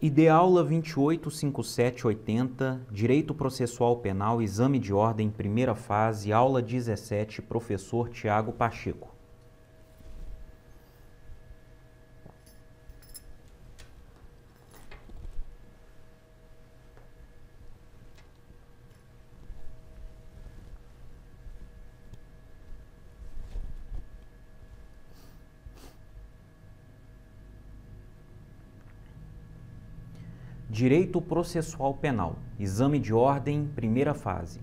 ID aula 285780, Direito Processual Penal, Exame de Ordem, primeira fase, aula 17, professor Tiago Pacheco. Direito Processual Penal, Exame de Ordem, primeira fase,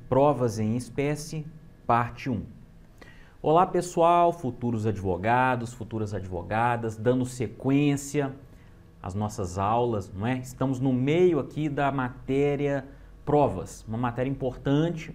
Provas em Espécie, parte 1. Olá pessoal, futuros advogados, futuras advogadas, dando sequência às nossas aulas, não é? Estamos no meio aqui da matéria provas, uma matéria importante.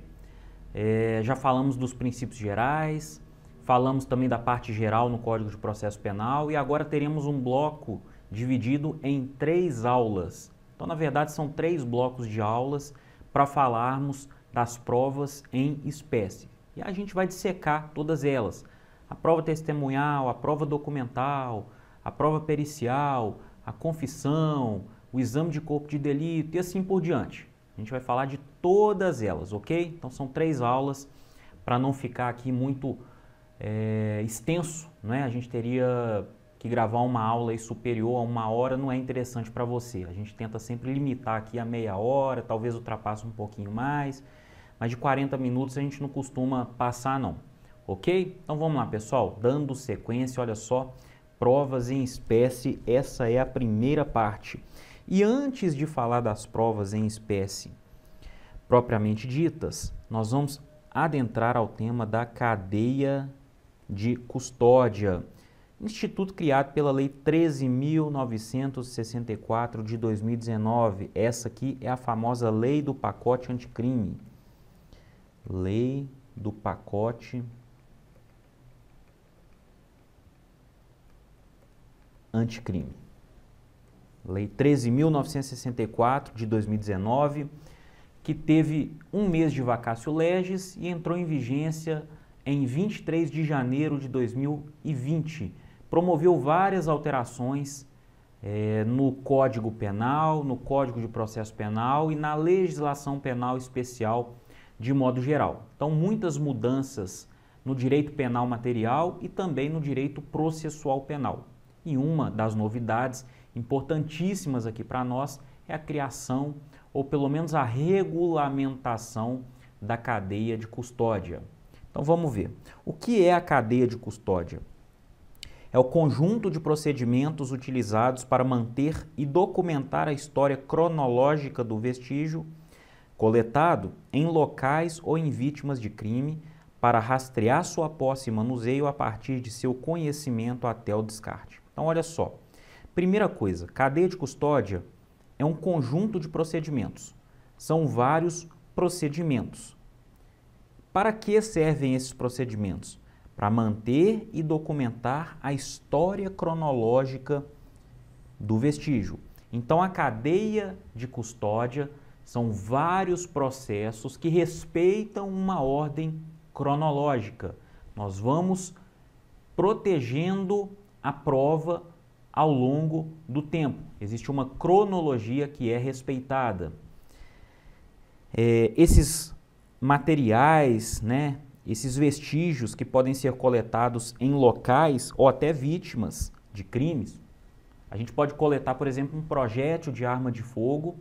Já falamos dos princípios gerais, falamos também da parte geral no Código de Processo Penal e agora teremos um bloco dividido em 3 aulas. Então, na verdade, são 3 blocos de aulas para falarmos das provas em espécie. E a gente vai dissecar todas elas. A prova testemunhal, a prova documental, a prova pericial, a confissão, o exame de corpo de delito e assim por diante. A gente vai falar de todas elas, ok? Então, são 3 aulas para não ficar aqui muito extenso, né? A gente teria que gravar uma aula aí superior a 1 hora não é interessante para você. A gente tenta sempre limitar aqui a meia hora, talvez ultrapasse um pouquinho mais, mas de 40 minutos a gente não costuma passar não, ok? Então vamos lá pessoal, dando sequência, olha só, provas em espécie, essa é a primeira parte. E antes de falar das provas em espécie propriamente ditas, nós vamos adentrar ao tema da cadeia de custódia. Instituto criado pela Lei 13.964 de 2019. Essa aqui é a famosa Lei do Pacote Anticrime. Lei do Pacote Anticrime. Lei 13.964 de 2019, que teve 1 mês de vacatio legis e entrou em vigência em 23 de janeiro de 2020. Promoveu várias alterações no Código Penal, no Código de Processo Penal e na legislação penal especial de modo geral. Então, muitas mudanças no direito penal material e também no direito processual penal. E uma das novidades importantíssimas aqui para nós é a criação, ou pelo menos a regulamentação da cadeia de custódia. Então, vamos ver. O que é a cadeia de custódia? É o conjunto de procedimentos utilizados para manter e documentar a história cronológica do vestígio coletado em locais ou em vítimas de crime para rastrear sua posse e manuseio a partir de seu conhecimento até o descarte. Então, olha só. Primeira coisa, cadeia de custódia é um conjunto de procedimentos. São vários procedimentos. Para que servem esses procedimentos? Para manter e documentar a história cronológica do vestígio. Então, a cadeia de custódia são vários processos que respeitam uma ordem cronológica. Nós vamos protegendo a prova ao longo do tempo. Existe uma cronologia que é respeitada. Esses materiais, né? Esses vestígios que podem ser coletados em locais ou até vítimas de crimes. A gente pode coletar, por exemplo, um projétil de arma de fogo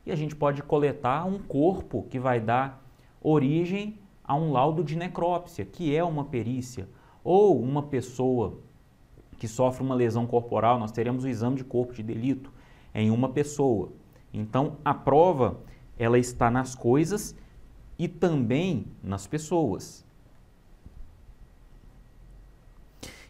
e a gente pode coletar um corpo que vai dar origem a um laudo de necrópsia, que é uma perícia. Ou uma pessoa que sofre uma lesão corporal, nós teremos o exame de corpo de delito em uma pessoa. Então, a prova, ela está nas coisas e também nas pessoas.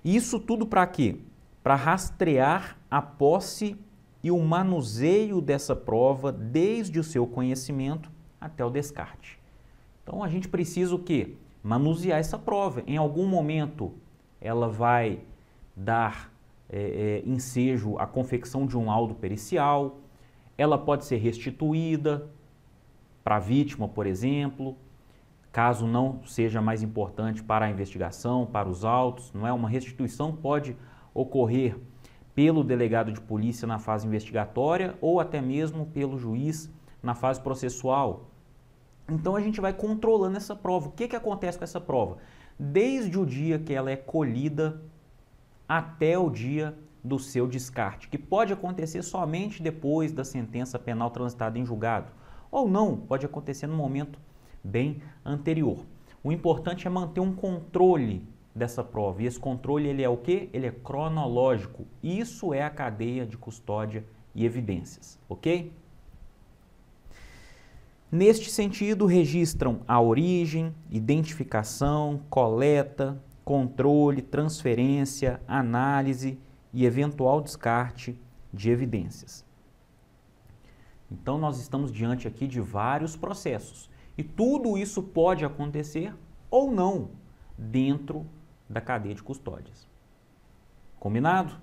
Isso tudo para quê? Para rastrear a posse e o manuseio dessa prova desde o seu conhecimento até o descarte. Então, a gente precisa o quê? Manusear essa prova. Em algum momento, ela vai dar ensejo à confecção de um laudo pericial, ela pode ser restituída para a vítima, por exemplo, caso não seja mais importante para a investigação, para os autos, não é? Uma restituição pode ocorrer pelo delegado de polícia na fase investigatória ou até mesmo pelo juiz na fase processual. Então a gente vai controlando essa prova. O que acontece com essa prova? Desde o dia que ela é colhida até o dia do seu descarte, que pode acontecer somente depois da sentença penal transitada em julgado, ou não, pode acontecer no momento bem anterior. O importante é manter um controle dessa prova, e esse controle ele é o quê? Ele é cronológico. Isso é a cadeia de custódia e evidências, ok? Neste sentido, registram a origem, identificação, coleta, controle, transferência, análise e eventual descarte de evidências. Então, nós estamos diante aqui de vários processos e tudo isso pode acontecer ou não dentro da cadeia de custódias. Combinado?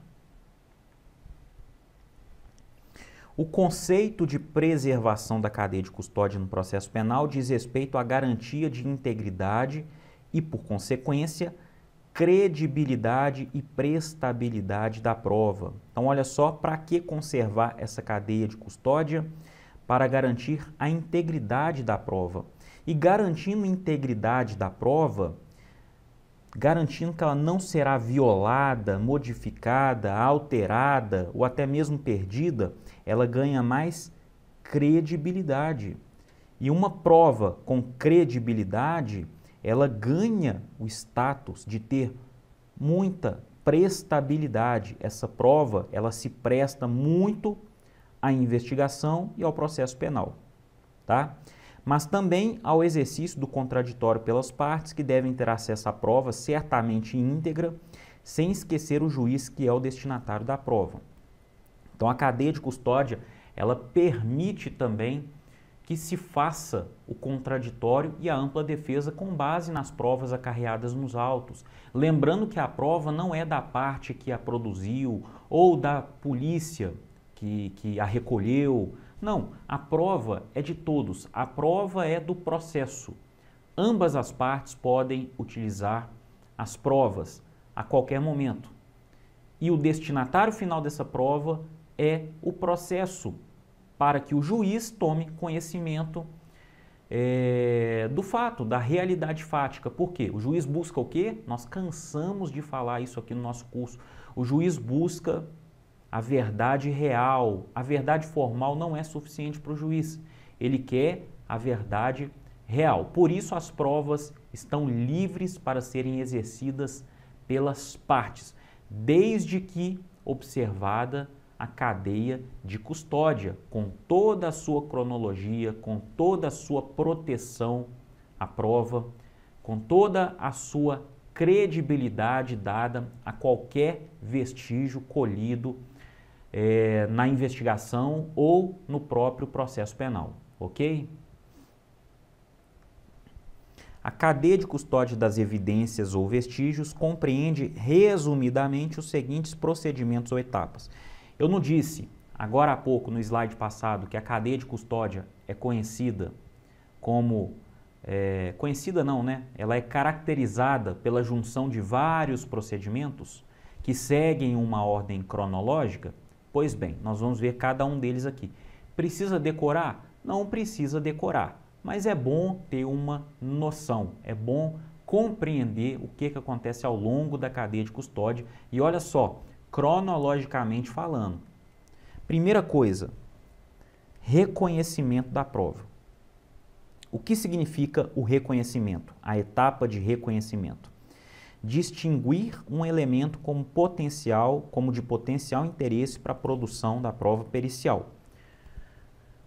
O conceito de preservação da cadeia de custódia no processo penal diz respeito à garantia de integridade e, por consequência, credibilidade e prestabilidade da prova. Então, olha só, para que conservar essa cadeia de custódia? Para garantir a integridade da prova. E garantindo a integridade da prova, garantindo que ela não será violada, modificada, alterada ou até mesmo perdida, ela ganha mais credibilidade. E uma prova com credibilidade, ela ganha o status de ter muita prestabilidade. Essa prova, ela se presta muito à investigação e ao processo penal, tá? Mas também ao exercício do contraditório pelas partes, que devem ter acesso à prova certamente íntegra, sem esquecer o juiz que é o destinatário da prova. Então, a cadeia de custódia, ela permite também que se faça o contraditório e a ampla defesa com base nas provas acarreadas nos autos. Lembrando que a prova não é da parte que a produziu ou da polícia que a recolheu. Não, a prova é de todos, a prova é do processo. Ambas as partes podem utilizar as provas a qualquer momento. E o destinatário final dessa prova é o processo, para que o juiz tome conhecimento do fato, da realidade fática. Por quê? O juiz busca o quê? Nós cansamos de falar isso aqui no nosso curso. O juiz busca a verdade real. A verdade formal não é suficiente para o juiz. Ele quer a verdade real. Por isso as provas estão livres para serem exercidas pelas partes, desde que observada a cadeia de custódia, com toda a sua cronologia, com toda a sua proteção à prova, com toda a sua credibilidade dada a qualquer vestígio colhido na investigação ou no próprio processo penal, ok? A cadeia de custódia das evidências ou vestígios compreende resumidamente os seguintes procedimentos ou etapas. Eu não disse, agora há pouco, no slide passado, que a cadeia de custódia é conhecida como... conhecida não, né? Ela é caracterizada pela junção de vários procedimentos que seguem uma ordem cronológica? Pois bem, nós vamos ver cada um deles aqui. Precisa decorar? Não precisa decorar, mas é bom ter uma noção, é bom compreender o que acontece ao longo da cadeia de custódia. E olha só, cronologicamente falando. Primeira coisa, reconhecimento da prova. O que significa o reconhecimento? A etapa de reconhecimento. Distinguir um elemento como de potencial interesse para a produção da prova pericial.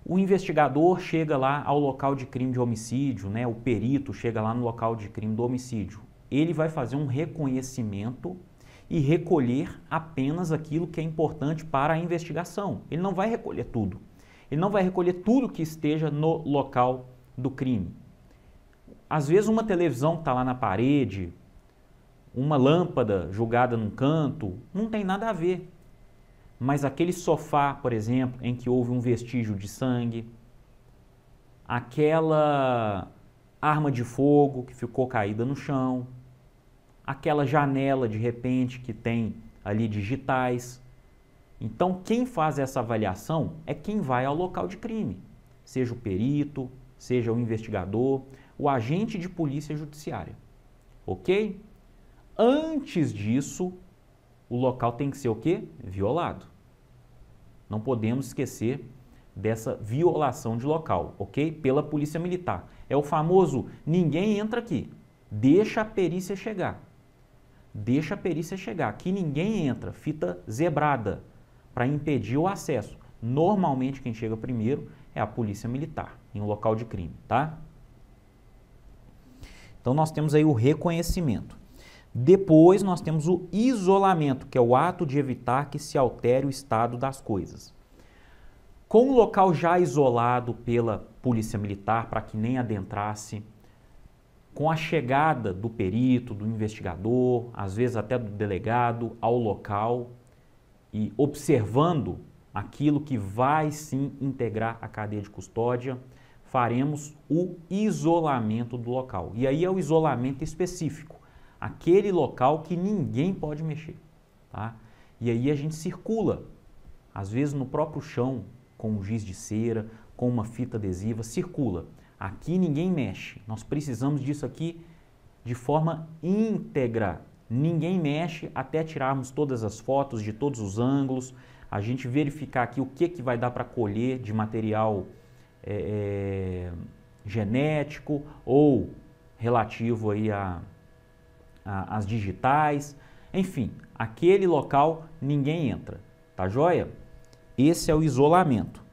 O investigador chega lá ao local de crime de homicídio, né? O perito chega lá no local de crime do homicídio. Ele vai fazer um reconhecimento e recolher apenas aquilo que é importante para a investigação. Ele não vai recolher tudo. Ele não vai recolher tudo que esteja no local do crime. Às vezes uma televisão que está lá na parede, uma lâmpada jogada num canto, não tem nada a ver. Mas aquele sofá, por exemplo, em que houve um vestígio de sangue, aquela arma de fogo que ficou caída no chão, aquela janela de repente que tem ali digitais, Então, quem faz essa avaliação é quem vai ao local de crime, seja o perito, seja o investigador, o agente de polícia judiciária, ok? Antes disso, o local tem que ser o quê? Violado. Não podemos esquecer dessa violação de local, ok? Pela polícia militar. É o famoso, ninguém entra aqui, deixa a perícia chegar. Deixa a perícia chegar, aqui ninguém entra, fita zebrada, para impedir o acesso. Normalmente quem chega primeiro é a polícia militar, em um local de crime, tá? Então nós temos aí o reconhecimento. Depois nós temos o isolamento, que é o ato de evitar que se altere o estado das coisas. Com o local já isolado pela polícia militar, para que nem adentrasse, com a chegada do perito, do investigador, às vezes até do delegado ao local e observando aquilo que vai sim integrar a cadeia de custódia, faremos o isolamento do local. E aí é o isolamento específico, aquele local que ninguém pode mexer, tá? E aí a gente circula, às vezes no próprio chão, com um giz de cera, com uma fita adesiva, circula. Aqui ninguém mexe, nós precisamos disso aqui de forma íntegra. Ninguém mexe até tirarmos todas as fotos de todos os ângulos, a gente verificar aqui o que vai dar para colher de material genético ou relativo aí às digitais. Enfim, aquele local ninguém entra, tá joia? Esse é o isolamento.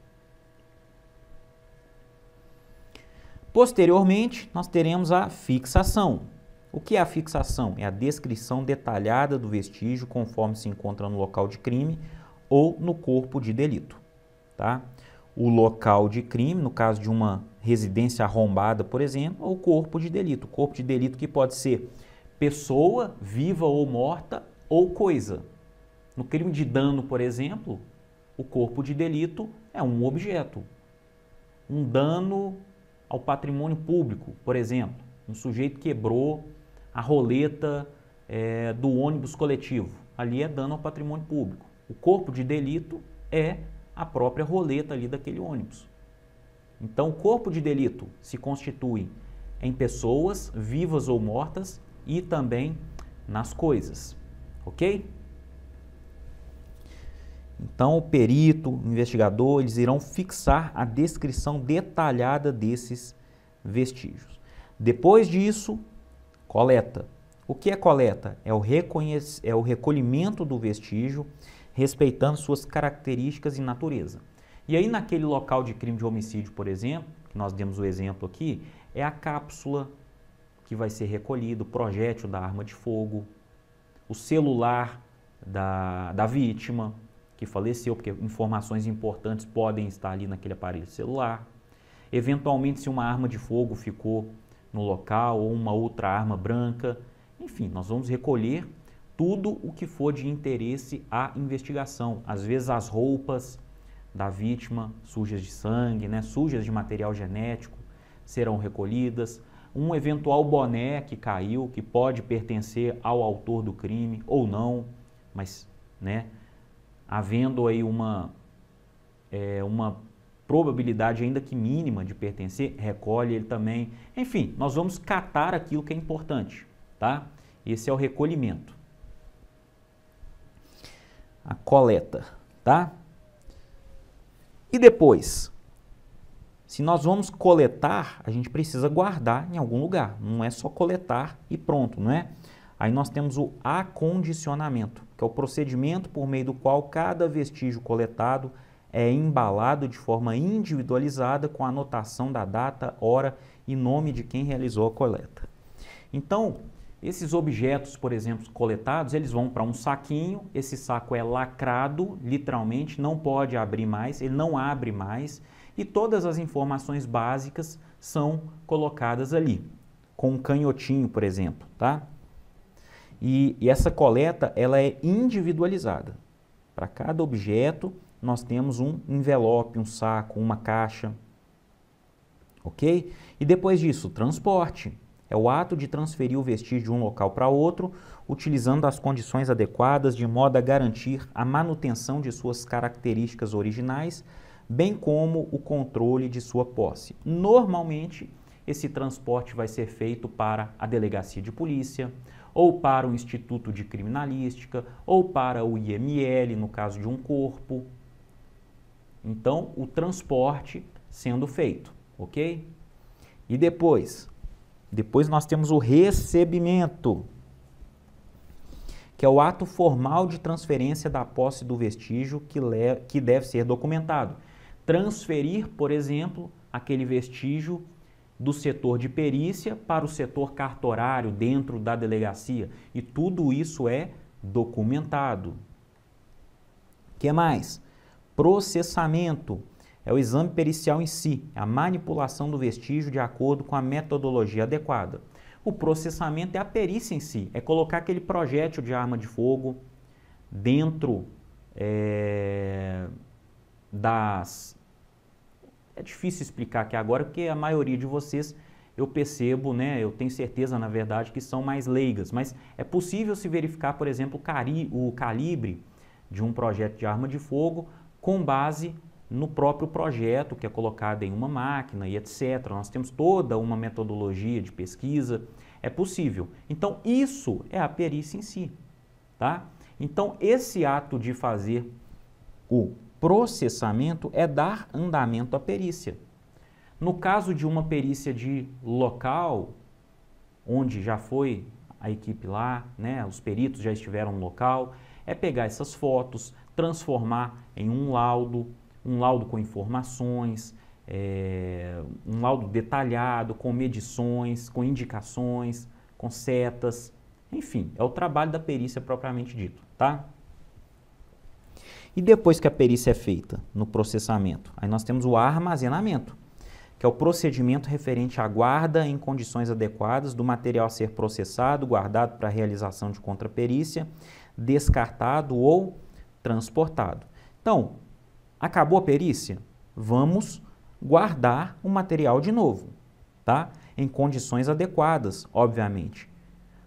Posteriormente, nós teremos a fixação. O que é a fixação? É a descrição detalhada do vestígio conforme se encontra no local de crime ou no corpo de delito, tá? O local de crime, no caso de uma residência arrombada, por exemplo, ou o corpo de delito. O corpo de delito que pode ser pessoa, viva ou morta, ou coisa. No crime de dano, por exemplo, o corpo de delito é um objeto. Um dano ao patrimônio público, por exemplo. Um sujeito quebrou a roleta do ônibus coletivo. Ali é dano ao patrimônio público. O corpo de delito é a própria roleta ali daquele ônibus. Então, o corpo de delito se constitui em pessoas vivas ou mortas e também nas coisas, ok? Então, o perito, o investigador, eles irão fixar a descrição detalhada desses vestígios. Depois disso, coleta. O que é coleta? É o recolhimento do vestígio, respeitando suas características e natureza. E aí, naquele local de crime de homicídio, por exemplo, que nós demos o exemplo aqui, é a cápsula que vai ser recolhida, o projétil da arma de fogo, o celular da vítima, que faleceu, porque informações importantes podem estar ali naquele aparelho celular. Eventualmente, se uma arma de fogo ficou no local ou uma outra arma branca, enfim, nós vamos recolher tudo o que for de interesse à investigação. Às vezes as roupas da vítima sujas de sangue, né, sujas de material genético, serão recolhidas. Um eventual boné que caiu, que pode pertencer ao autor do crime ou não, mas, né, havendo aí uma probabilidade ainda que mínima de pertencer, recolhe ele também. Enfim, nós vamos catar aquilo que é importante, tá? Esse é o recolhimento. A coleta, tá? E depois, se nós vamos coletar, a gente precisa guardar em algum lugar. Não é só coletar e pronto, não é? Aí nós temos o acondicionamento, que é o procedimento por meio do qual cada vestígio coletado é embalado de forma individualizada com a anotação da data, hora e nome de quem realizou a coleta. Então, esses objetos, por exemplo, coletados, eles vão para um saquinho, esse saco é lacrado, literalmente, não pode abrir mais, ele não abre mais, e todas as informações básicas são colocadas ali, com um canhotinho, por exemplo, tá? E essa coleta, ela é individualizada. Para cada objeto, nós temos um envelope, um saco, uma caixa, ok? E depois disso, transporte. É o ato de transferir o vestígio de um local para outro, utilizando as condições adequadas de modo a garantir a manutenção de suas características originais, bem como o controle de sua posse. Normalmente, esse transporte vai ser feito para a delegacia de polícia, ou para o Instituto de Criminalística, ou para o IML, no caso de um corpo. Então, o transporte sendo feito, ok? E depois nós temos o recebimento, que é o ato formal de transferência da posse do vestígio que deve ser documentado. Transferir, por exemplo, aquele vestígio do setor de perícia para o setor cartorário dentro da delegacia. E tudo isso é documentado. O que mais? Processamento. É o exame pericial em si, a manipulação do vestígio de acordo com a metodologia adequada. O processamento é a perícia em si, é colocar aquele projétil de arma de fogo dentro das... É difícil explicar aqui agora, porque a maioria de vocês, eu percebo, né, eu tenho certeza, na verdade, que são mais leigas, mas é possível se verificar, por exemplo, o calibre de um projétil de arma de fogo com base no próprio projeto, que é colocado em uma máquina e etc. Nós temos toda uma metodologia de pesquisa, é possível. Então, isso é a perícia em si, tá? Então, esse ato de fazer o processamento é dar andamento à perícia. No caso de uma perícia de local, onde já foi a equipe lá, né, os peritos já estiveram no local, é pegar essas fotos, transformar em um laudo com informações, um laudo detalhado, com medições, com indicações, com setas, enfim, é o trabalho da perícia propriamente dito, tá? E depois que a perícia é feita no processamento, aí nós temos o armazenamento, que é o procedimento referente à guarda em condições adequadas do material a ser processado, guardado para a realização de contraperícia, descartado ou transportado. Então, acabou a perícia? Vamos guardar o material de novo, tá? Em condições adequadas, obviamente.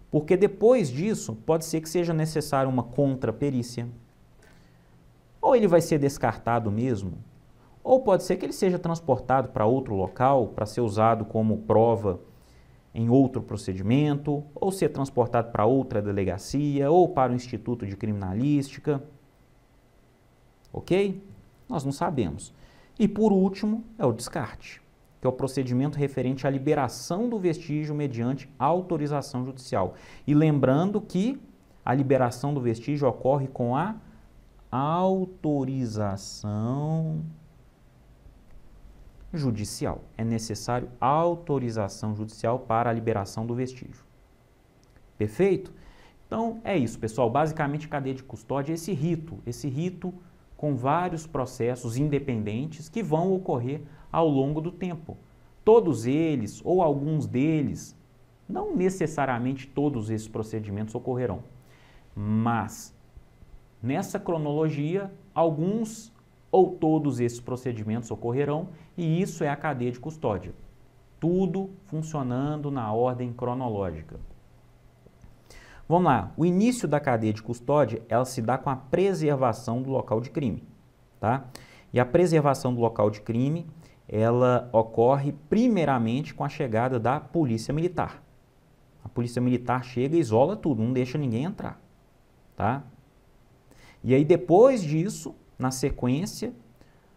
Porque depois disso, pode ser que seja necessário uma contraperícia, ou ele vai ser descartado mesmo, ou pode ser que ele seja transportado para outro local para ser usado como prova em outro procedimento, ou ser transportado para outra delegacia, ou para o Instituto de Criminalística. Ok? Nós não sabemos. E por último, é o descarte, que é o procedimento referente à liberação do vestígio mediante autorização judicial. E lembrando que a liberação do vestígio ocorre com a autorização judicial. É necessário autorização judicial para a liberação do vestígio. Perfeito? Então, é isso, pessoal. Basicamente, cadeia de custódia é esse rito com vários processos independentes que vão ocorrer ao longo do tempo. Todos eles, ou alguns deles, não necessariamente todos esses procedimentos ocorrerão, mas nessa cronologia, alguns ou todos esses procedimentos ocorrerão e isso é a cadeia de custódia. Tudo funcionando na ordem cronológica. Vamos lá, o início da cadeia de custódia, ela se dá com a preservação do local de crime, tá? E a preservação do local de crime, ela ocorre primeiramente com a chegada da polícia militar. A polícia militar chega e isola tudo, não deixa ninguém entrar, tá? E aí depois disso, na sequência,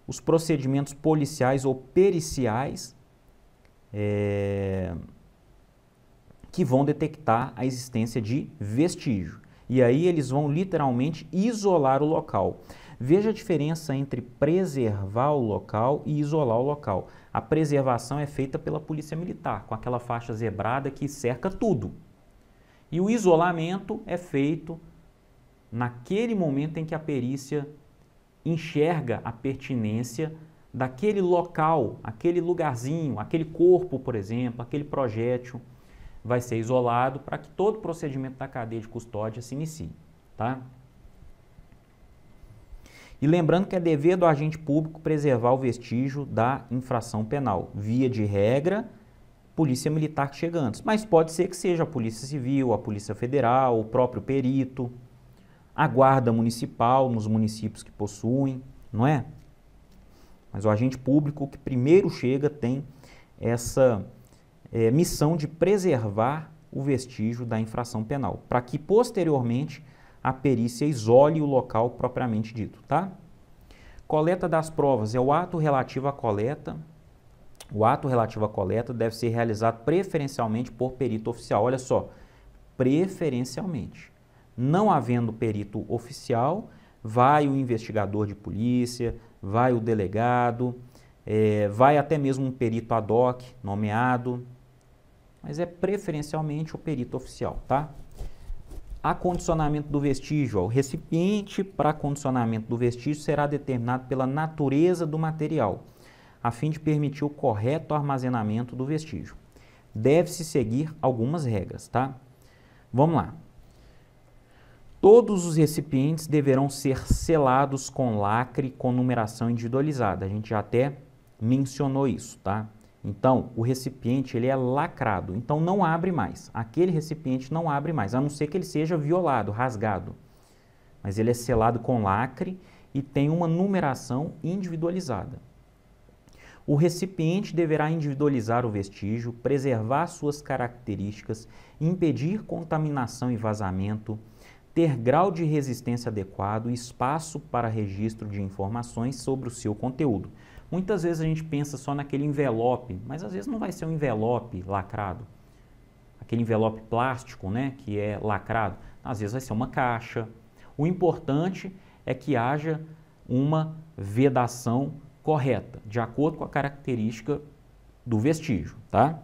os procedimentos policiais ou periciais que vão detectar a existência de vestígio. E aí eles vão literalmente isolar o local. Veja a diferença entre preservar o local e isolar o local. A preservação é feita pela polícia militar, com aquela faixa zebrada que cerca tudo. E o isolamento é feito naquele momento em que a perícia enxerga a pertinência daquele local, aquele lugarzinho, aquele corpo, por exemplo, aquele projétil, vai ser isolado para que todo o procedimento da cadeia de custódia se inicie, tá? E lembrando que é dever do agente público preservar o vestígio da infração penal. Via de regra, polícia militar que chega antes, mas pode ser que seja a Polícia Civil, a Polícia Federal, o próprio perito, a Guarda Municipal nos municípios que possuem, não é? Mas o agente público que primeiro chega tem essa missão de preservar o vestígio da infração penal, para que posteriormente a perícia isole o local propriamente dito, tá? Coleta das provas é o ato relativo à coleta. O ato relativo à coleta deve ser realizado preferencialmente por perito oficial. Olha só, preferencialmente. Não havendo perito oficial, vai o investigador de polícia, vai o delegado, vai até mesmo um perito ad hoc nomeado, mas é preferencialmente o perito oficial, tá? Acondicionamento do vestígio. Ó, o recipiente para acondicionamento do vestígio será determinado pela natureza do material, a fim de permitir o correto armazenamento do vestígio. Deve-se seguir algumas regras, tá? Vamos lá. Todos os recipientes deverão ser selados com lacre com numeração individualizada. A gente já até mencionou isso, tá? Então, o recipiente ele é lacrado, então não abre mais. Aquele recipiente não abre mais, a não ser que ele seja violado, rasgado. Mas ele é selado com lacre e tem uma numeração individualizada. O recipiente deverá individualizar o vestígio, preservar suas características, impedir contaminação e vazamento, ter grau de resistência adequado e espaço para registro de informações sobre o seu conteúdo. Muitas vezes a gente pensa só naquele envelope, mas às vezes não vai ser um envelope lacrado. Aquele envelope plástico, né, que é lacrado, às vezes vai ser uma caixa. O importante é que haja uma vedação correta, de acordo com a característica do vestígio, tá?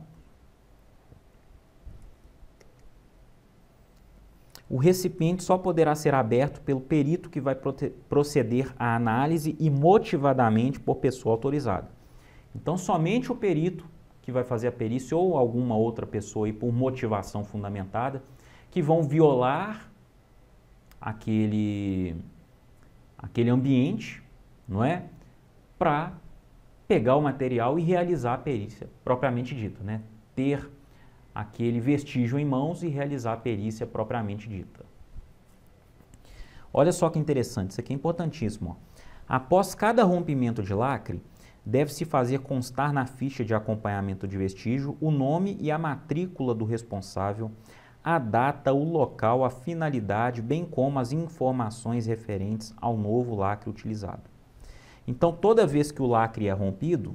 O recipiente só poderá ser aberto pelo perito que vai proceder à análise e motivadamente por pessoa autorizada. Então, somente o perito que vai fazer a perícia ou alguma outra pessoa aí por motivação fundamentada que vão violar aquele ambiente, não é? Para pegar o material e realizar a perícia propriamente dita, né? Ter aquele vestígio em mãos e realizar a perícia propriamente dita. Olha só que interessante, isso aqui é importantíssimo. Ó. Após cada rompimento de lacre, deve-se fazer constar na ficha de acompanhamento de vestígio o nome e a matrícula do responsável, a data, o local, a finalidade, bem como as informações referentes ao novo lacre utilizado. Então, toda vez que o lacre é rompido,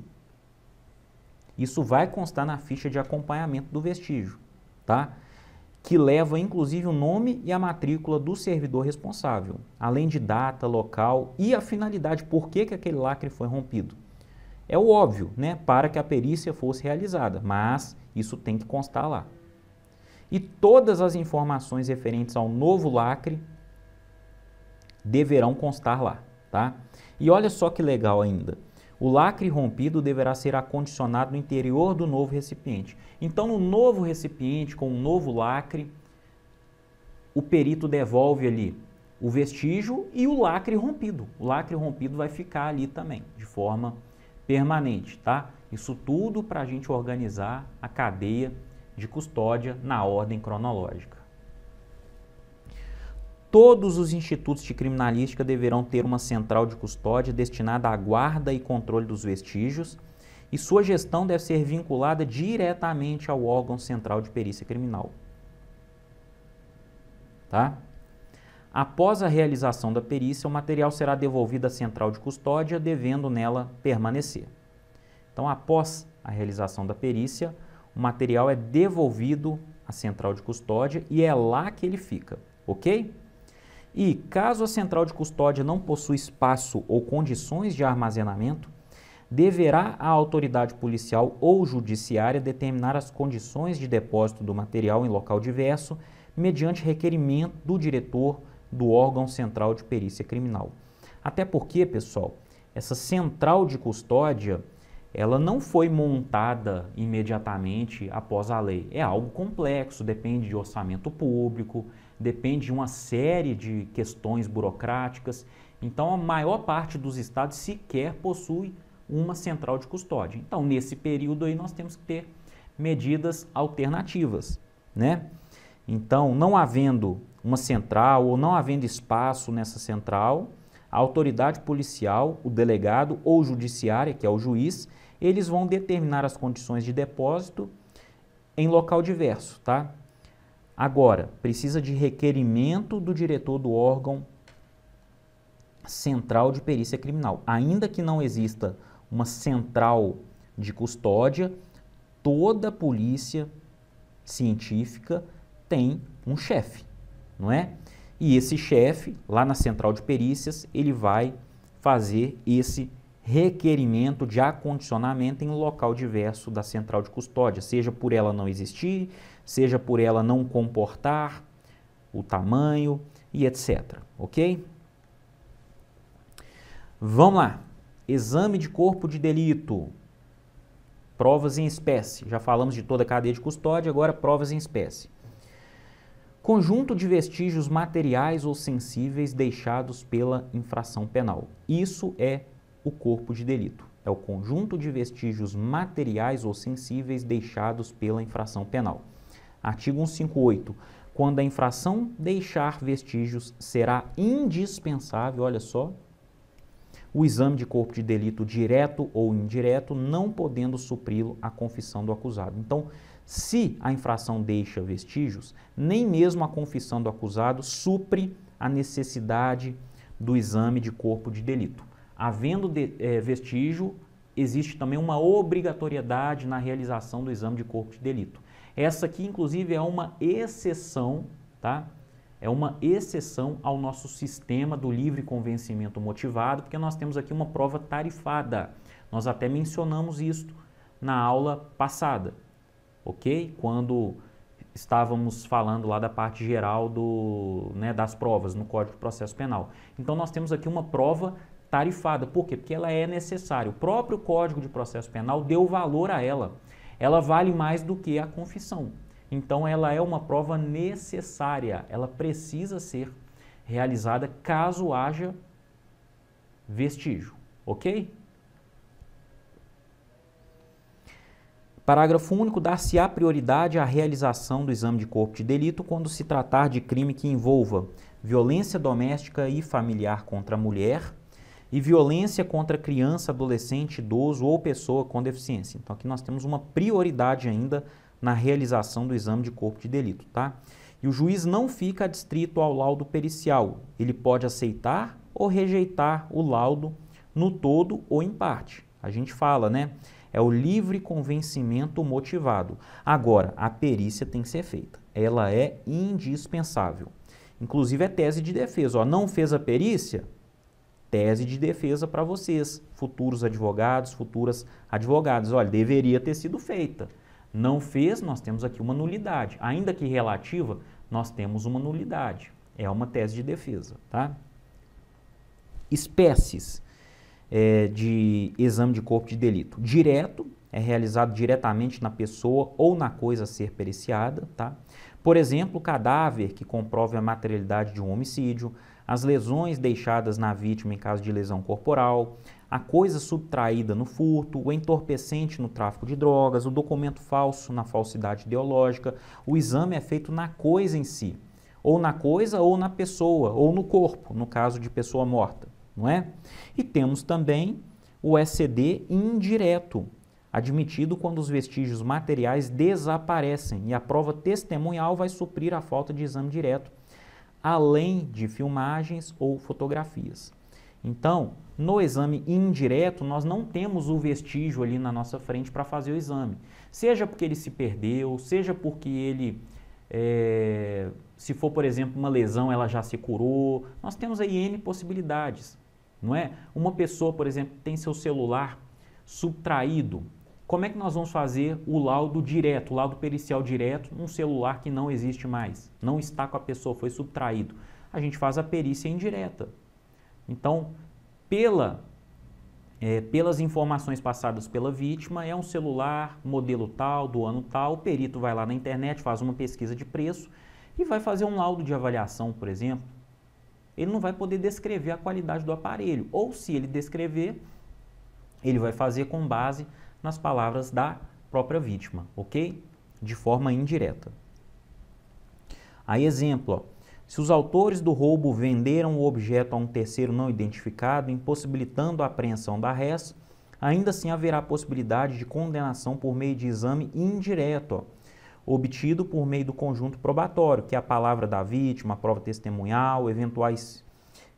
isso vai constar na ficha de acompanhamento do vestígio, tá? Que leva inclusive o nome e a matrícula do servidor responsável, além de data, local e a finalidade, por que aquele lacre foi rompido. É o óbvio, né? Para que a perícia fosse realizada, mas isso tem que constar lá. E todas as informações referentes ao novo lacre deverão constar lá, tá? E olha só que legal ainda. O lacre rompido deverá ser acondicionado no interior do novo recipiente. Então, no novo recipiente, com o novo lacre, o perito devolve ali o vestígio e o lacre rompido. O lacre rompido vai ficar ali também, de forma permanente, tá? Isso tudo para a gente organizar a cadeia de custódia na ordem cronológica. Todos os institutos de criminalística deverão ter uma central de custódia destinada à guarda e controle dos vestígios e sua gestão deve ser vinculada diretamente ao órgão central de perícia criminal. Tá? Após a realização da perícia, o material será devolvido à central de custódia, devendo nela permanecer. Então, após a realização da perícia, o material é devolvido à central de custódia e é lá que ele fica, ok? E, caso a central de custódia não possua espaço ou condições de armazenamento, deverá a autoridade policial ou judiciária determinar as condições de depósito do material em local diverso, mediante requerimento do diretor do órgão central de perícia criminal. Até porque, pessoal, essa central de custódia, ela não foi montada imediatamente após a lei. É algo complexo, depende de orçamento público, depende de uma série de questões burocráticas. Então, a maior parte dos estados sequer possui uma central de custódia. Então, nesse período aí, nós temos que ter medidas alternativas, né? Então, não havendo uma central ou não havendo espaço nessa central, a autoridade policial, o delegado ou judiciária, que é o juiz, eles vão determinar as condições de depósito em local diverso, tá? Agora, precisa de requerimento do diretor do órgão central de perícia criminal. Ainda que não exista uma central de custódia, toda polícia científica tem um chefe, não é? E esse chefe, lá na central de perícias, ele vai fazer esse requerimento de acondicionamento em local diverso da central de custódia, seja por ela não existir, seja por ela não comportar o tamanho e etc. Ok? Vamos lá. Exame de corpo de delito. Provas em espécie. Já falamos de toda a cadeia de custódia, agora provas em espécie. Conjunto de vestígios materiais ou sensíveis deixados pela infração penal. Isso é o corpo de delito. É o conjunto de vestígios materiais ou sensíveis deixados pela infração penal. Artigo 158. Quando a infração deixar vestígios, será indispensável, olha só, o exame de corpo de delito direto ou indireto, não podendo supri-lo a confissão do acusado. Então, se a infração deixa vestígios, nem mesmo a confissão do acusado supre a necessidade do exame de corpo de delito. Havendo vestígio, existe também uma obrigatoriedade na realização do exame de corpo de delito. Essa aqui, inclusive, é uma exceção, tá? É uma exceção ao nosso sistema do livre convencimento motivado, porque nós temos aqui uma prova tarifada. Nós até mencionamos isso na aula passada, ok? Quando estávamos falando lá da parte geral das provas no Código de Processo Penal. Então, nós temos aqui uma prova tarifada. Por quê? Porque ela é necessária. O próprio Código de Processo Penal deu valor a ela. Ela vale mais do que a confissão. Então, ela é uma prova necessária. Ela precisa ser realizada caso haja vestígio. Ok? Parágrafo único. Dar-se-á prioridade à realização do exame de corpo de delito quando se tratar de crime que envolva violência doméstica e familiar contra a mulher e violência contra criança, adolescente, idoso ou pessoa com deficiência. Então, aqui nós temos uma prioridade ainda na realização do exame de corpo de delito, tá? E o juiz não fica adstrito ao laudo pericial. Ele pode aceitar ou rejeitar o laudo no todo ou em parte. A gente fala, né? É o livre convencimento motivado. Agora, a perícia tem que ser feita. Ela é indispensável. Inclusive, é tese de defesa. Ó, não fez a perícia? Tese de defesa para vocês, futuros advogados, futuras advogadas. Olha, deveria ter sido feita. Não fez, nós temos aqui uma nulidade. Ainda que relativa, nós temos uma nulidade. É uma tese de defesa, tá? Espécies de exame de corpo de delito. Direto, é realizado diretamente na pessoa ou na coisa a ser periciada, tá? Por exemplo, o cadáver que comprove a materialidade de um homicídio, as lesões deixadas na vítima em caso de lesão corporal, a coisa subtraída no furto, o entorpecente no tráfico de drogas, o documento falso na falsidade ideológica. O exame é feito na coisa em si, ou na coisa ou na pessoa, ou no corpo, no caso de pessoa morta, não é? E temos também o ECD indireto, admitido quando os vestígios materiais desaparecem e a prova testemunhal vai suprir a falta de exame direto, além de filmagens ou fotografias. Então, no exame indireto, nós não temos o vestígio ali na nossa frente para fazer o exame. Seja porque ele se perdeu, seja porque ele, se for, por exemplo, uma lesão, ela já se curou. Nós temos aí N possibilidades, não é? Uma pessoa, por exemplo, tem seu celular subtraído. Como é que nós vamos fazer o laudo direto, o laudo pericial direto num celular que não existe mais? Não está com a pessoa, foi subtraído. A gente faz a perícia indireta. Então, pelas informações passadas pela vítima, é um celular, modelo tal, do ano tal, o perito vai lá na internet, faz uma pesquisa de preço e vai fazer um laudo de avaliação, por exemplo. Ele não vai poder descrever a qualidade do aparelho, ou se ele descrever, ele vai fazer com base nas palavras da própria vítima, ok? De forma indireta. Aí, exemplo, ó. Se os autores do roubo venderam o objeto a um terceiro não identificado, impossibilitando a apreensão da res, ainda assim haverá possibilidade de condenação por meio de exame indireto, ó, obtido por meio do conjunto probatório, que é a palavra da vítima, a prova testemunhal, eventuais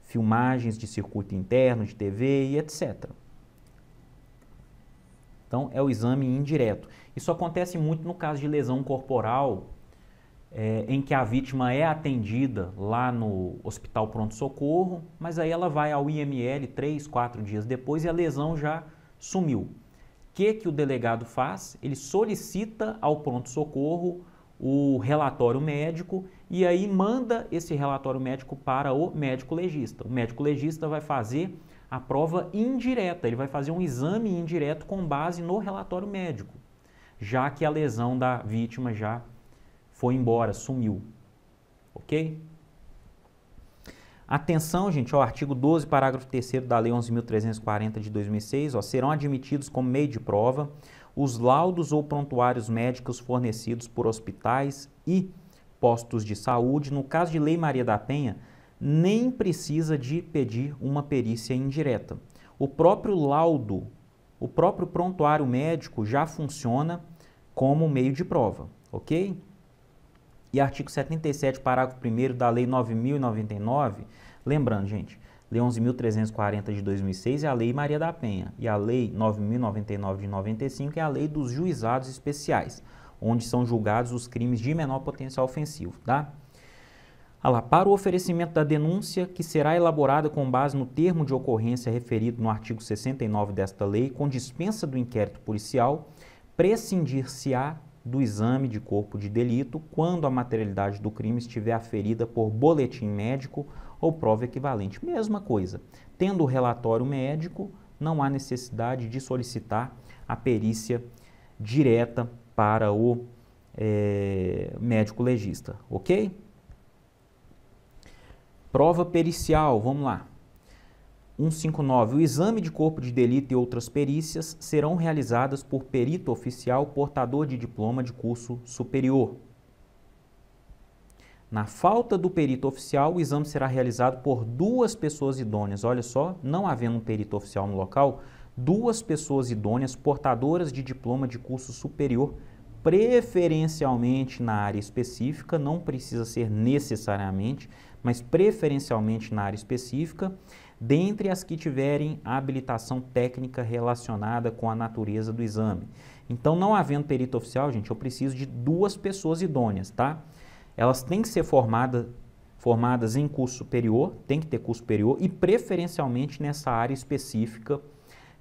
filmagens de circuito interno, de TV e etc. Então, é o exame indireto. Isso acontece muito no caso de lesão corporal, em que a vítima é atendida lá no hospital pronto-socorro, mas aí ela vai ao IML 3, 4 dias depois e a lesão já sumiu. O que o delegado faz? Ele solicita ao pronto-socorro o relatório médico e aí manda esse relatório médico para o médico legista. O médico legista vai fazer a prova indireta, ele vai fazer um exame indireto com base no relatório médico, já que a lesão da vítima já foi embora, sumiu, ok? Atenção, gente, ao artigo 12, parágrafo 3º da Lei 11.340 de 2006, ó, serão admitidos como meio de prova os laudos ou prontuários médicos fornecidos por hospitais e postos de saúde. No caso de Lei Maria da Penha, nem precisa de pedir uma perícia indireta. O próprio laudo, o próprio prontuário médico já funciona como meio de prova, ok? E artigo 77, parágrafo 1º da Lei 9.099, lembrando, gente, Lei 11.340 de 2006 é a Lei Maria da Penha, e a Lei 9.099 de 95 é a Lei dos Juizados Especiais, onde são julgados os crimes de menor potencial ofensivo, tá? Para o oferecimento da denúncia, que será elaborada com base no termo de ocorrência referido no artigo 69 desta lei, com dispensa do inquérito policial, prescindir-se-á do exame de corpo de delito quando a materialidade do crime estiver aferida por boletim médico ou prova equivalente. Mesma coisa, tendo o relatório médico, não há necessidade de solicitar a perícia direta para o médico legista, ok? Prova pericial, vamos lá. 159. O exame de corpo de delito e outras perícias serão realizadas por perito oficial portador de diploma de curso superior. Na falta do perito oficial, o exame será realizado por 2 pessoas idôneas. Olha só, não havendo um perito oficial no local, 2 pessoas idôneas portadoras de diploma de curso superior, preferencialmente na área específica, não precisa ser necessariamente, mas preferencialmente na área específica, dentre as que tiverem a habilitação técnica relacionada com a natureza do exame. Então, não havendo perito oficial, gente, eu preciso de 2 pessoas idôneas, tá? Elas têm que ser formadas em curso superior, tem que ter curso superior e preferencialmente nessa área específica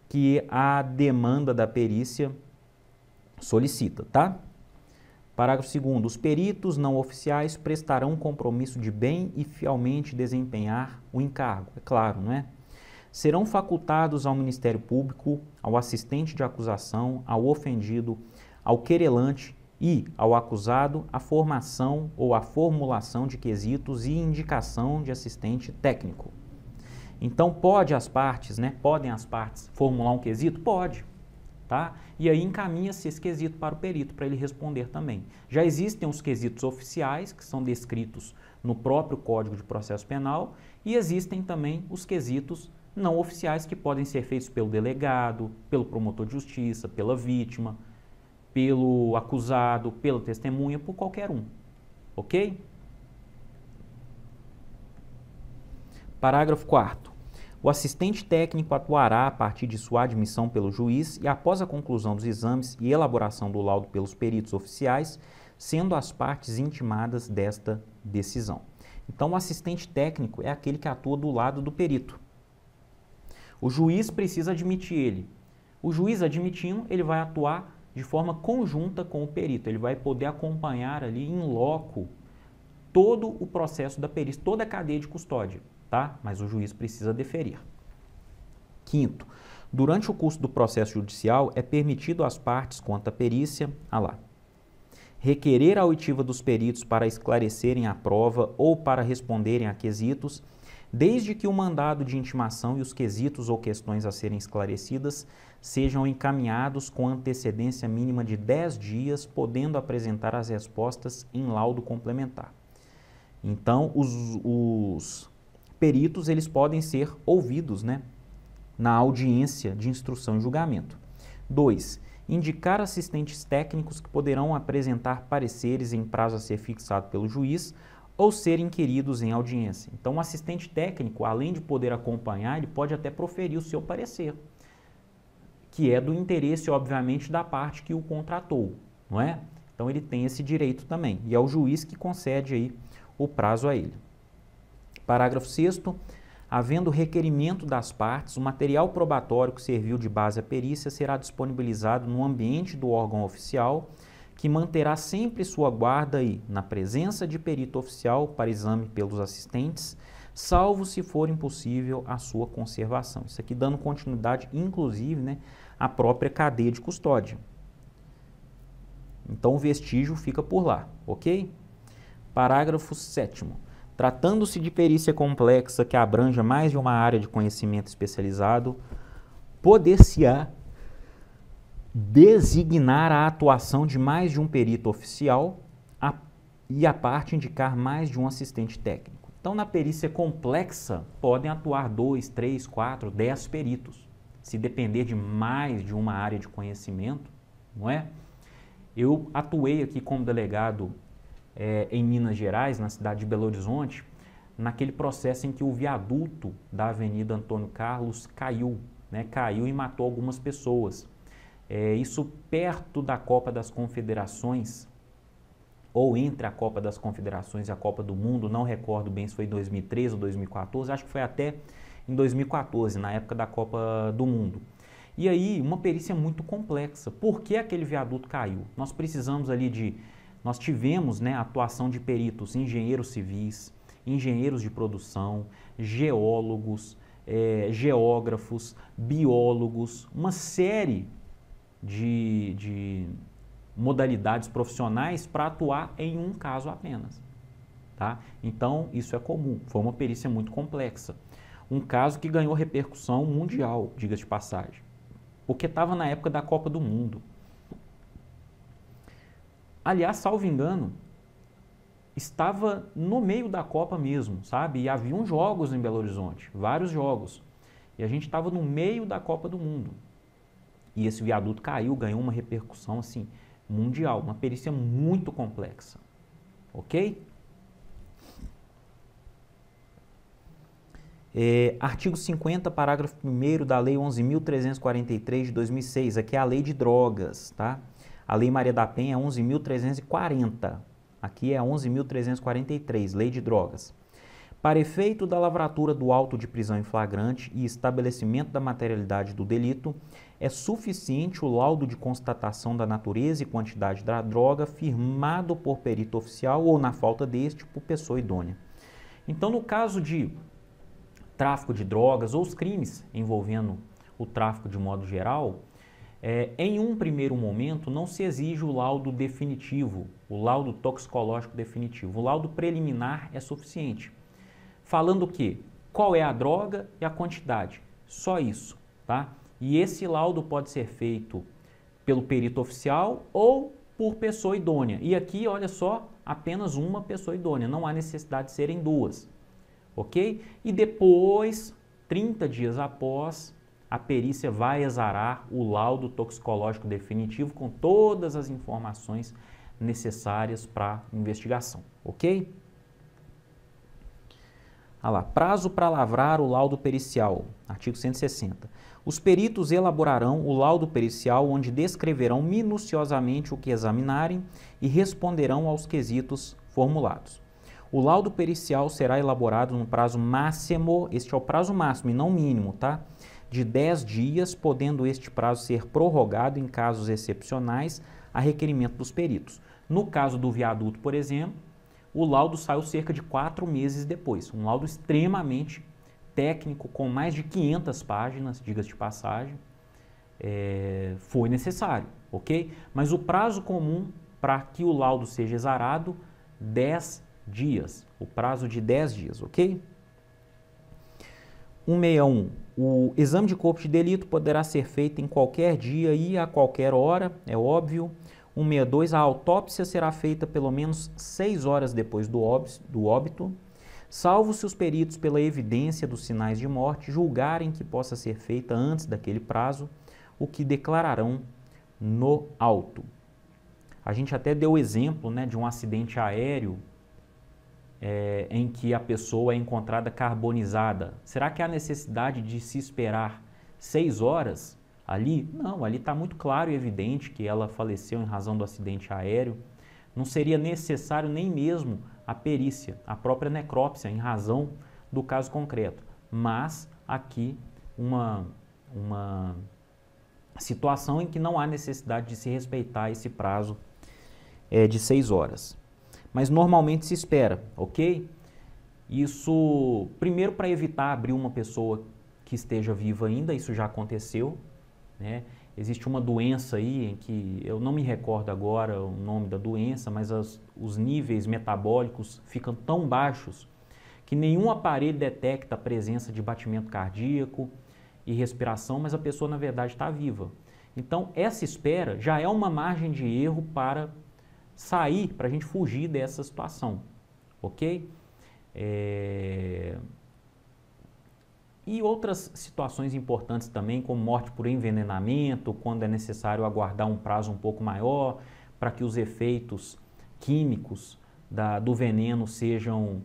que a demanda da perícia solicita, tá? Parágrafo 2º. Os peritos não oficiais prestarão compromisso de bem e fielmente desempenhar o encargo. É claro, não é? Serão facultados ao Ministério Público, ao assistente de acusação, ao ofendido, ao querelante e ao acusado a formação ou a formulação de quesitos e indicação de assistente técnico. Então, podem as partes formular um quesito? Pode. Tá? E aí encaminha-se esse quesito para o perito, para ele responder também. Já existem os quesitos oficiais, que são descritos no próprio Código de Processo Penal, e existem também os quesitos não oficiais, que podem ser feitos pelo delegado, pelo promotor de justiça, pela vítima, pelo acusado, pela testemunha, por qualquer um. Ok? Parágrafo 4º. O assistente técnico atuará a partir de sua admissão pelo juiz e após a conclusão dos exames e elaboração do laudo pelos peritos oficiais, sendo as partes intimadas desta decisão. Então, o assistente técnico é aquele que atua do lado do perito. O juiz precisa admitir ele. O juiz admitindo, ele vai atuar de forma conjunta com o perito. Ele vai poder acompanhar ali em loco todo o processo da perícia, toda a cadeia de custódia. Tá? Mas o juiz precisa deferir. 5º, durante o curso do processo judicial, é permitido às partes quanto à perícia, requerer a oitiva dos peritos para esclarecerem a prova ou para responderem a quesitos, desde que o mandado de intimação e os quesitos ou questões a serem esclarecidas sejam encaminhados com antecedência mínima de 10 dias, podendo apresentar as respostas em laudo complementar. Então, os peritos eles podem ser ouvidos, né, na audiência de instrução e julgamento. 2. Indicar assistentes técnicos que poderão apresentar pareceres em prazo a ser fixado pelo juiz ou serem inquiridos em audiência. Então, o assistente técnico, além de poder acompanhar, ele pode até proferir o seu parecer, que é do interesse, obviamente, da parte que o contratou, não é? Então, ele tem esse direito também, e é o juiz que concede aí o prazo a ele. Parágrafo 6º. Havendo requerimento das partes, o material probatório que serviu de base à perícia será disponibilizado no ambiente do órgão oficial, que manterá sempre sua guarda e, na presença de perito oficial para exame pelos assistentes, salvo se for impossível a sua conservação. Isso aqui dando continuidade, inclusive, né, à própria cadeia de custódia. Então, o vestígio fica por lá, ok? Parágrafo 7º. Tratando-se de perícia complexa que abranja mais de uma área de conhecimento especializado, poder-se-á designar a atuação de mais de um perito oficial e a parte indicar mais de um assistente técnico. Então, na perícia complexa, podem atuar 2, 3, 4, 10 peritos. Se depender de mais de uma área de conhecimento, não é? Eu atuei aqui como delegado em Minas Gerais, na cidade de Belo Horizonte, naquele processo em que o viaduto da Avenida Antônio Carlos caiu, né? Caiu e matou algumas pessoas. Isso perto da Copa das Confederações, ou entre a Copa das Confederações e a Copa do Mundo, não recordo bem se foi em 2013 ou 2014, acho que foi até em 2014, na época da Copa do Mundo. E aí, uma perícia muito complexa. Por que aquele viaduto caiu? Nós precisamos ali nós tivemos, né, a atuação de peritos, engenheiros civis, engenheiros de produção, geólogos, geógrafos, biólogos, uma série de modalidades profissionais para atuar em um caso apenas. Tá? Então, isso é comum, foi uma perícia muito complexa. Um caso que ganhou repercussão mundial, diga-se de passagem, porque estava na época da Copa do Mundo. Aliás, salvo engano, estava no meio da Copa mesmo, sabe? E haviam jogos em Belo Horizonte, vários jogos. E a gente estava no meio da Copa do Mundo. E esse viaduto caiu, ganhou uma repercussão assim, mundial, uma perícia muito complexa. Ok? Artigo 50, parágrafo 1º da Lei 11.343 de 2006, aqui é a Lei de Drogas, tá? A Lei Maria da Penha é 11.340, aqui é 11.343, Lei de Drogas. Para efeito da lavratura do auto de prisão em flagrante e estabelecimento da materialidade do delito, é suficiente o laudo de constatação da natureza e quantidade da droga firmado por perito oficial ou, na falta deste, por pessoa idônea. Então, no caso de tráfico de drogas ou os crimes envolvendo o tráfico de modo geral, em um primeiro momento não se exige o laudo definitivo, o laudo toxicológico definitivo. O laudo preliminar é suficiente. Falando o quê? Qual é a droga e a quantidade. Só isso, tá? E esse laudo pode ser feito pelo perito oficial ou por pessoa idônea. E aqui, olha só, apenas uma pessoa idônea, não há necessidade de serem duas. Ok? E depois, 30 dias após, a perícia vai exarar o laudo toxicológico definitivo com todas as informações necessárias para a investigação. Ok? Olha lá, prazo para lavrar o laudo pericial, artigo 160. Os peritos elaborarão o laudo pericial onde descreverão minuciosamente o que examinarem e responderão aos quesitos formulados. O laudo pericial será elaborado no prazo máximo, este é o prazo máximo e não mínimo, tá? De 10 dias, podendo este prazo ser prorrogado em casos excepcionais a requerimento dos peritos. No caso do viaduto, por exemplo, o laudo saiu cerca de 4 meses depois. Um laudo extremamente técnico, com mais de 500 páginas, diga-se de passagem, foi necessário, ok? Mas o prazo comum para que o laudo seja exarado, 10 dias. O prazo de 10 dias, ok? 161. O exame de corpo de delito poderá ser feito em qualquer dia e a qualquer hora, é óbvio. 162. A autópsia será feita pelo menos 6 horas depois do óbito, salvo se os peritos, pela evidência dos sinais de morte, julgarem que possa ser feita antes daquele prazo, o que declararão no auto. A gente até deu o exemplo, né, de um acidente aéreo em que a pessoa é encontrada carbonizada. Será que há necessidade de se esperar 6 horas ali? Não, ali está muito claro e evidente que ela faleceu em razão do acidente aéreo. Não seria necessário nem mesmo a perícia, a própria necrópsia, em razão do caso concreto. Mas aqui uma situação em que não há necessidade de se respeitar esse prazo de 6 horas. Mas normalmente se espera, ok? Isso, primeiro, para evitar abrir uma pessoa que esteja viva ainda, isso já aconteceu, né? Existe uma doença aí em que, eu não me recordo agora o nome da doença, mas os níveis metabólicos ficam tão baixos que nenhum aparelho detecta a presença de batimento cardíaco e respiração, mas a pessoa na verdade está viva. Então essa espera já é uma margem de erro para sair, para a gente fugir dessa situação, ok? E outras situações importantes também, como morte por envenenamento, quando é necessário aguardar um prazo um pouco maior para que os efeitos químicos do veneno sejam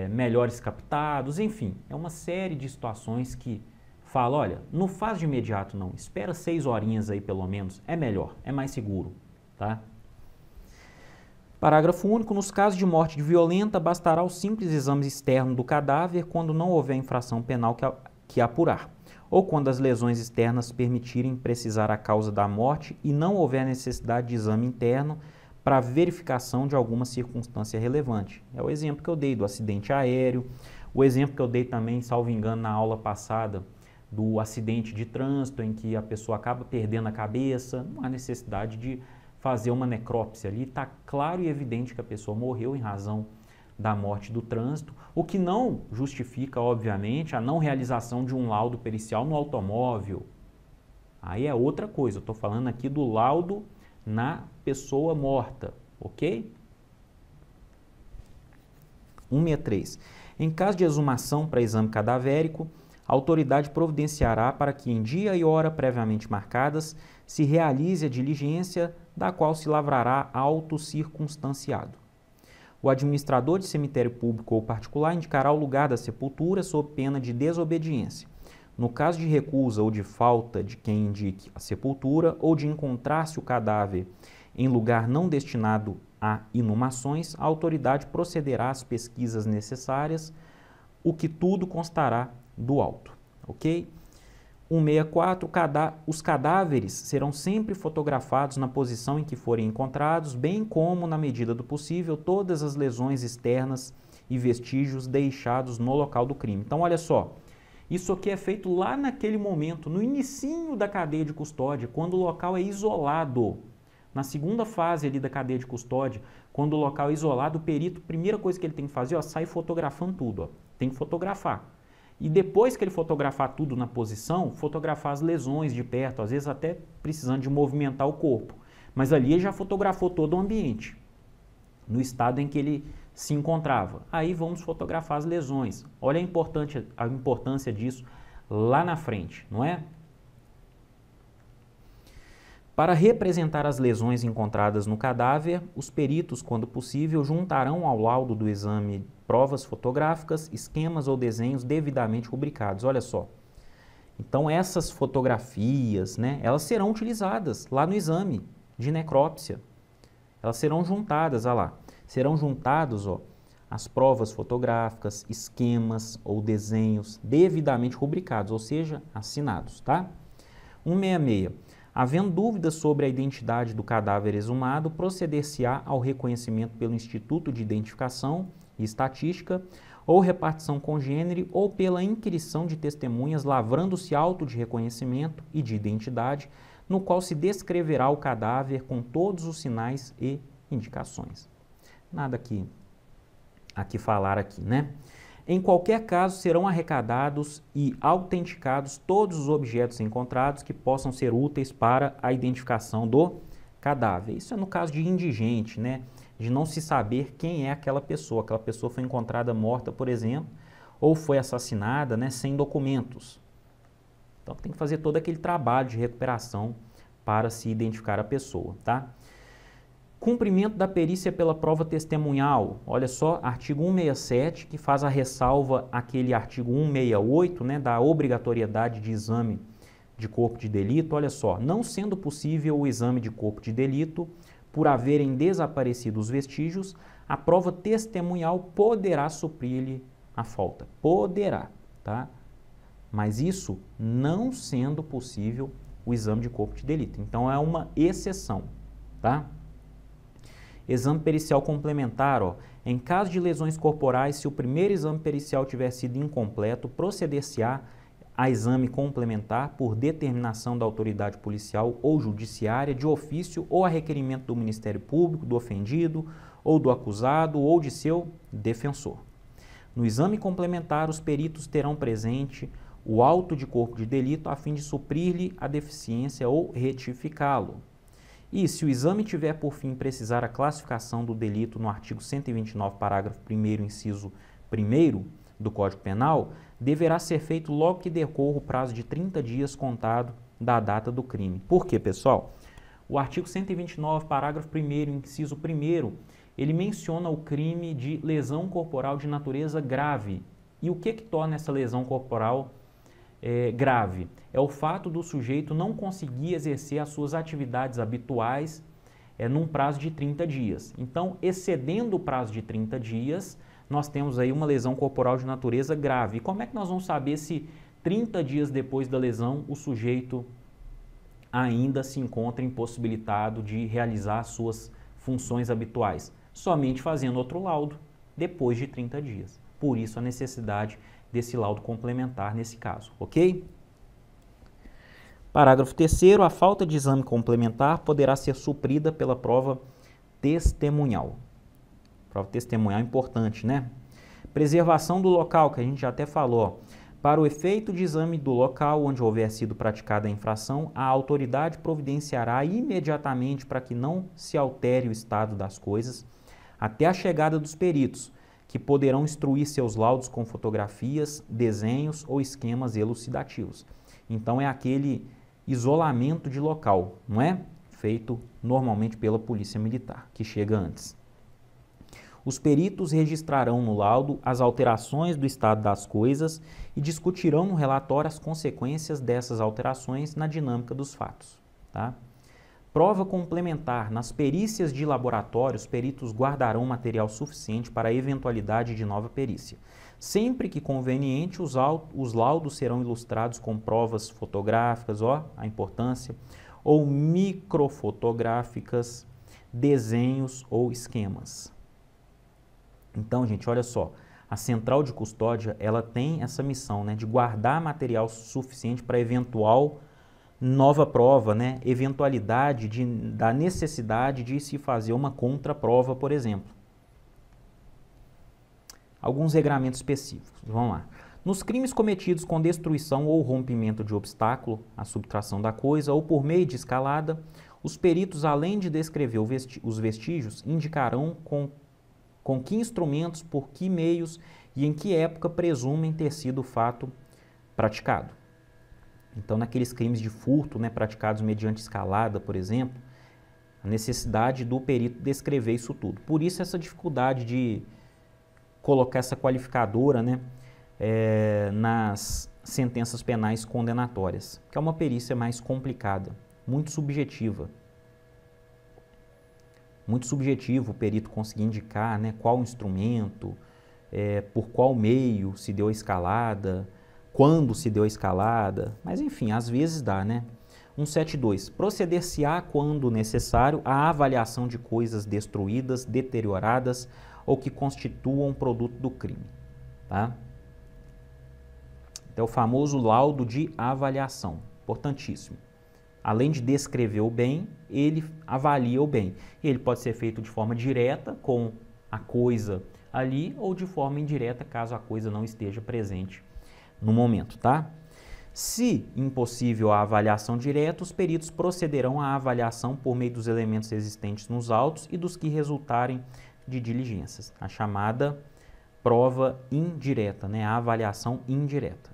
melhores captados, enfim, é uma série de situações que fala, olha, não faz de imediato não, espera 6 horinhas aí pelo menos, é melhor, é mais seguro, tá? Parágrafo único. Nos casos de morte violenta, bastará o simples exame externo do cadáver quando não houver infração penal que apurar, ou quando as lesões externas permitirem precisar a causa da morte e não houver necessidade de exame interno para verificação de alguma circunstância relevante. É o exemplo que eu dei do acidente aéreo, o exemplo que eu dei também, salvo engano, na aula passada, do acidente de trânsito em que a pessoa acaba perdendo a cabeça, não há necessidade de fazer uma necrópsia ali, está claro e evidente que a pessoa morreu em razão da morte do trânsito, o que não justifica, obviamente, a não realização de um laudo pericial no automóvel. Aí é outra coisa, eu estou falando aqui do laudo na pessoa morta, ok? 163. Em caso de exumação para exame cadavérico, a autoridade providenciará para que em dia e hora previamente marcadas se realize a diligência da qual se lavrará auto circunstanciado. O administrador de cemitério público ou particular indicará o lugar da sepultura sob pena de desobediência. No caso de recusa ou de falta de quem indique a sepultura ou de encontrar-se o cadáver em lugar não destinado a inumações, a autoridade procederá às pesquisas necessárias, o que tudo constará do auto, ok? 164. Os cadáveres serão sempre fotografados na posição em que forem encontrados, bem como, na medida do possível, todas as lesões externas e vestígios deixados no local do crime. Então, olha só, isso aqui é feito lá naquele momento, no inicinho da cadeia de custódia, quando o local é isolado. Na segunda fase ali da cadeia de custódia, quando o local é isolado, o perito, a primeira coisa que ele tem que fazer, ó, sai fotografando tudo, ó, tem que fotografar. E depois que ele fotografar tudo na posição, fotografar as lesões de perto, às vezes até precisando de movimentar o corpo. Mas ali ele já fotografou todo o ambiente, no estado em que ele se encontrava. Aí vamos fotografar as lesões. Olha a importância disso lá na frente, não é? Para representar as lesões encontradas no cadáver, os peritos, quando possível, juntarão ao laudo do exame provas fotográficas, esquemas ou desenhos devidamente rubricados. Olha só. Então essas fotografias, né, elas serão utilizadas lá no exame de necrópsia. Elas serão juntadas, olha lá. Serão juntados, ó, as provas fotográficas, esquemas ou desenhos devidamente rubricados, ou seja, assinados, tá? 166. Havendo dúvidas sobre a identidade do cadáver exumado, proceder-se-á ao reconhecimento pelo Instituto de Identificação e Estatística, ou repartição congênere, ou pela inquirição de testemunhas, lavrando-se auto de reconhecimento e de identidade, no qual se descreverá o cadáver com todos os sinais e indicações. Nada aqui falar aqui, né? Em qualquer caso, serão arrecadados e autenticados todos os objetos encontrados que possam ser úteis para a identificação do cadáver. Isso é no caso de indigente, né? De não se saber quem é aquela pessoa. Aquela pessoa foi encontrada morta, por exemplo, ou foi assassinada, né, sem documentos. Então tem que fazer todo aquele trabalho de recuperação para se identificar a pessoa, tá? Cumprimento da perícia pela prova testemunhal. Olha só, artigo 167, que faz a ressalva àquele artigo 168, né, da obrigatoriedade de exame de corpo de delito. Olha só, não sendo possível o exame de corpo de delito, por haverem desaparecido os vestígios, a prova testemunhal poderá suprir-lhe a falta. Poderá, tá? Mas isso não sendo possível o exame de corpo de delito. Então é uma exceção, tá? Exame pericial complementar, ó. Em caso de lesões corporais, se o primeiro exame pericial tiver sido incompleto, proceder-se-á a exame complementar por determinação da autoridade policial ou judiciária, de ofício ou a requerimento do Ministério Público, do ofendido, ou do acusado, ou de seu defensor. No exame complementar, os peritos terão presente o auto de corpo de delito a fim de suprir-lhe a deficiência ou retificá-lo. E se o exame tiver por fim precisar a classificação do delito no artigo 129, parágrafo 1º, inciso 1º do Código Penal, deverá ser feito logo que decorra o prazo de 30 dias contado da data do crime. Por quê, pessoal? O artigo 129, parágrafo 1º, inciso 1º, ele menciona o crime de lesão corporal de natureza grave. E o que torna essa lesão corporal grave? É o fato do sujeito não conseguir exercer as suas atividades habituais num prazo de 30 dias. Então, excedendo o prazo de 30 dias, nós temos aí uma lesão corporal de natureza grave. E como é que nós vamos saber se 30 dias depois da lesão o sujeito ainda se encontra impossibilitado de realizar suas funções habituais? Somente fazendo outro laudo depois de 30 dias. Por isso a necessidade desse laudo complementar nesse caso, ok? Parágrafo 3º, a falta de exame complementar poderá ser suprida pela prova testemunhal. Prova testemunhal é importante, né? Preservação do local, que a gente já até falou. Para o efeito de exame do local onde houver sido praticada a infração, a autoridade providenciará imediatamente para que não se altere o estado das coisas, até a chegada dos peritos, que poderão instruir seus laudos com fotografias, desenhos ou esquemas elucidativos. Então é aquele isolamento de local, não é? Feito normalmente pela Polícia Militar, que chega antes. Os peritos registrarão no laudo as alterações do estado das coisas e discutirão no relatório as consequências dessas alterações na dinâmica dos fatos, tá? Prova complementar. Nas perícias de laboratório, os peritos guardarão material suficiente para a eventualidade de nova perícia. Sempre que conveniente, os laudos serão ilustrados com provas fotográficas, ó, a importância, ou microfotográficas, desenhos ou esquemas. Então, gente, olha só, a central de custódia, ela tem essa missão, né, de guardar material suficiente para eventual nova prova, né, eventualidade da necessidade de se fazer uma contraprova, por exemplo. Alguns regramentos específicos, vamos lá. Nos crimes cometidos com destruição ou rompimento de obstáculo, a subtração da coisa, ou por meio de escalada, os peritos, além de descrever os vestígios, indicarão com que instrumentos, por que meios e em que época presumem ter sido o fato praticado. Então, naqueles crimes de furto, né, praticados mediante escalada, por exemplo, a necessidade do perito descrever isso tudo. Por isso, essa dificuldade de colocar essa qualificadora, né, nas sentenças penais condenatórias, que é uma perícia mais complicada, muito subjetiva. Muito subjetivo o perito conseguir indicar, né, qual instrumento, por qual meio se deu a escalada, quando se deu a escalada, mas enfim, às vezes dá, né? 172. Proceder-se-á, quando necessário, a avaliação de coisas destruídas, deterioradas ou que constituam produto do crime, tá? Então, o famoso laudo de avaliação, importantíssimo. Além de descrever o bem, ele avalia o bem. Ele pode ser feito de forma direta, com a coisa ali ou de forma indireta, caso a coisa não esteja presente no momento, tá? Se impossível a avaliação direta, os peritos procederão à avaliação por meio dos elementos existentes nos autos e dos que resultarem de diligências, a chamada prova indireta, né? A avaliação indireta.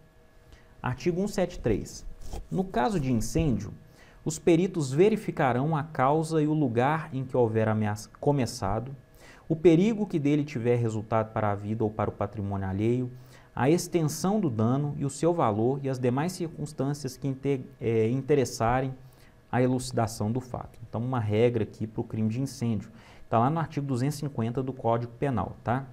Artigo 173. No caso de incêndio, os peritos verificarão a causa e o lugar em que houver ameaça começado, o perigo que dele tiver resultado para a vida ou para o patrimônio alheio, a extensão do dano e o seu valor e as demais circunstâncias que interessarem a elucidação do fato. Então, uma regra aqui para o crime de incêndio. Está lá no artigo 250 do Código Penal, tá?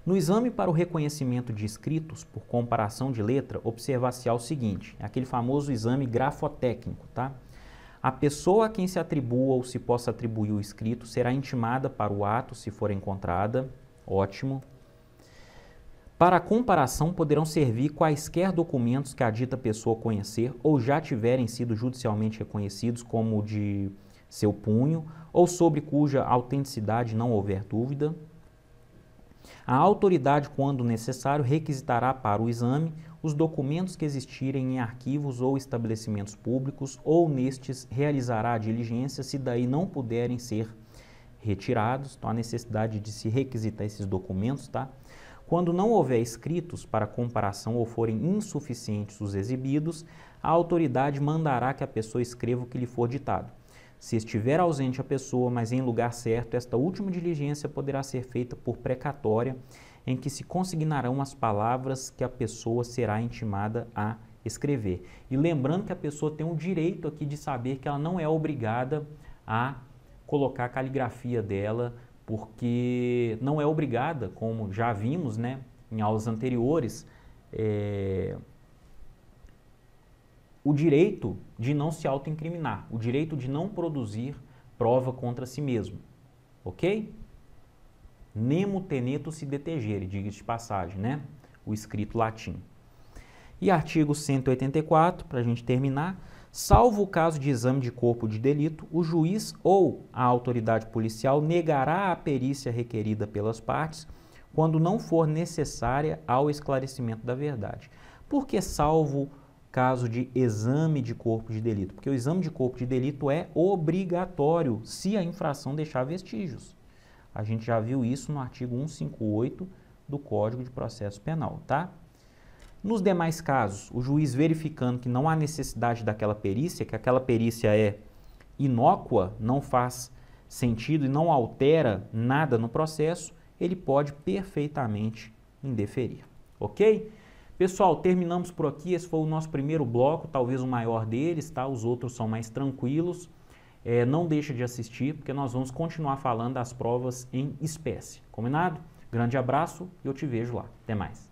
No exame para o reconhecimento de escritos por comparação de letra, observar-se-á o seguinte, é aquele famoso exame grafotécnico, tá? A pessoa a quem se atribua ou se possa atribuir o escrito será intimada para o ato, se for encontrada, ótimo. Para a comparação poderão servir quaisquer documentos que a dita pessoa conhecer ou já tiverem sido judicialmente reconhecidos como de seu punho ou sobre cuja autenticidade não houver dúvida. A autoridade, quando necessário, requisitará para o exame os documentos que existirem em arquivos ou estabelecimentos públicos ou nestes realizará a diligência se daí não puderem ser retirados. Então, a necessidade de se requisitar esses documentos, tá? Quando não houver escritos para comparação ou forem insuficientes os exibidos, a autoridade mandará que a pessoa escreva o que lhe for ditado. Se estiver ausente a pessoa, mas em lugar certo, esta última diligência poderá ser feita por precatória, em que se consignarão as palavras que a pessoa será intimada a escrever. E lembrando que a pessoa tem o direito aqui de saber que ela não é obrigada a colocar a caligrafia dela, porque não é obrigada, como já vimos, né, em aulas anteriores, o direito de não se autoincriminar, o direito de não produzir prova contra si mesmo, ok? Nemo tenetur si detegere, diga-se de passagem, né? O escrito latim. E artigo 184, para a gente terminar, salvo o caso de exame de corpo de delito, o juiz ou a autoridade policial negará a perícia requerida pelas partes quando não for necessária ao esclarecimento da verdade. Por que salvo caso de exame de corpo de delito? Porque o exame de corpo de delito é obrigatório se a infração deixar vestígios. A gente já viu isso no artigo 158 do Código de Processo Penal, tá? Nos demais casos, o juiz verificando que não há necessidade daquela perícia, que aquela perícia é inócua, não faz sentido e não altera nada no processo, ele pode perfeitamente indeferir, ok? Pessoal, terminamos por aqui, esse foi o nosso primeiro bloco, talvez o maior deles, tá? Os outros são mais tranquilos. Não deixa de assistir, porque nós vamos continuar falando das provas em espécie, combinado? Grande abraço e eu te vejo lá. Até mais.